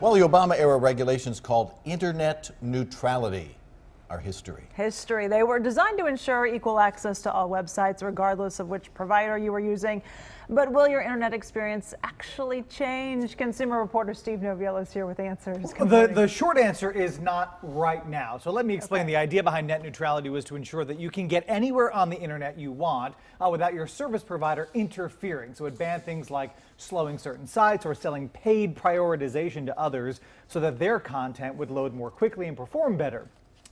Well, the Obama-era regulations called Internet Neutrality are history. History. They were designed to ensure equal access to all websites, regardless of which provider you were using. But will your internet experience actually change? Consumer reporter Steve Noviello is here with answers. The short answer is not right now. So let me explain. The idea behind net neutrality was to ensure that you can get anywhere on the internet you want without your service provider interfering. So it banned things like slowing certain sites or selling paid prioritization to others so that their content would load more quickly and perform better.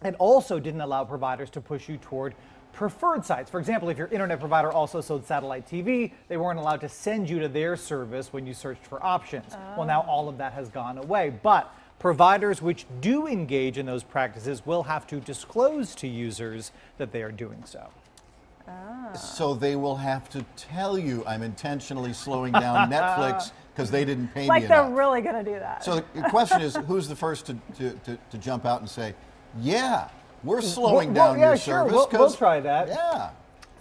It also didn't allow providers to push you toward preferred sites. For example, if your internet provider also sold satellite TV, they weren't allowed to send you to their service when you searched for options. Well, now all of that has gone away. But providers which do engage in those practices will have to disclose to users that they are doing so. So they will have to tell you, I'm intentionally slowing down Netflix because they didn't pay me enough. Like they're really going to do that. So the question is, who's the first to jump out and say, yeah, we're slowing down your service? We'll try that. Yeah.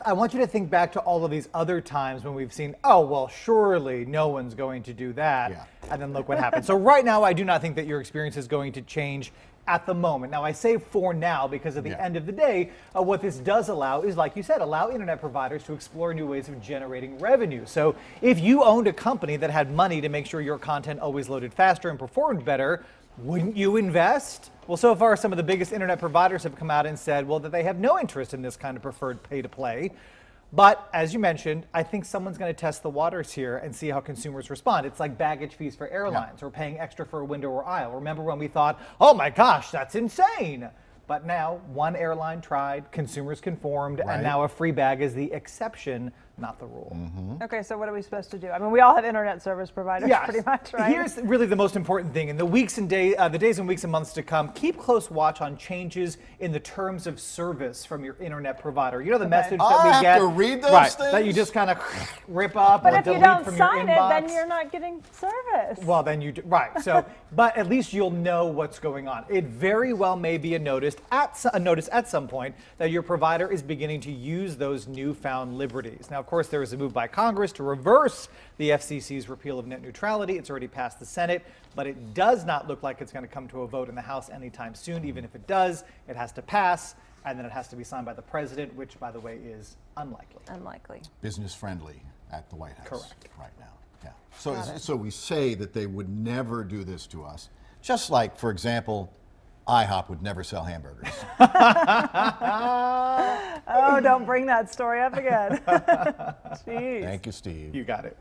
I want you to think back to all of these other times when we've seen, oh, well, surely no one's going to do that. Yeah. And then look what happened. So right now, I do not think that your experience is going to change at the moment. Now, I say for now because at the end of the day, what this does allow is, like you said, allow internet providers to explore new ways of generating revenue. So if you owned a company that had money to make sure your content always loaded faster and performed better, wouldn't you invest? Well, so far, some of the biggest internet providers have come out and said, well, that they have no interest in this kind of preferred pay-to-play. But as you mentioned, I think someone's going to test the waters here and see how consumers respond. It's like baggage fees for airlines or paying extra for a window or aisle. Remember when we thought, oh my gosh, that's insane. But now one airline tried, consumers conformed, and now a free bag is the exception, not the rule. Okay, so what are we supposed to do? I mean, we all have internet service providers pretty much, right? Here's really the most important thing. In the weeks and days and weeks and months to come, keep close watch on changes in the terms of service from your internet provider. You know the message that we get? I have to read those things? That you just kind of rip up but or if delete you don't from your sign inbox. it, then you're not getting service. Well, then you do, right. So, but at least you'll know what's going on. It very well may be a notice at some point that your provider is beginning to use those newfound liberties. Now, of course, there is a move by Congress to reverse the FCC's repeal of net neutrality. It's already passed the Senate, but it does not look like it's going to come to a vote in the House anytime soon. Even if it does, it has to pass, and then it has to be signed by the president, which, by the way, is unlikely. Unlikely. Business friendly at the White House. Correct. Right now. Yeah. So we say that they would never do this to us, just like, for example, IHOP would never sell hamburgers. Oh, don't bring that story up again. Jeez. Thank you, Steve. You got it.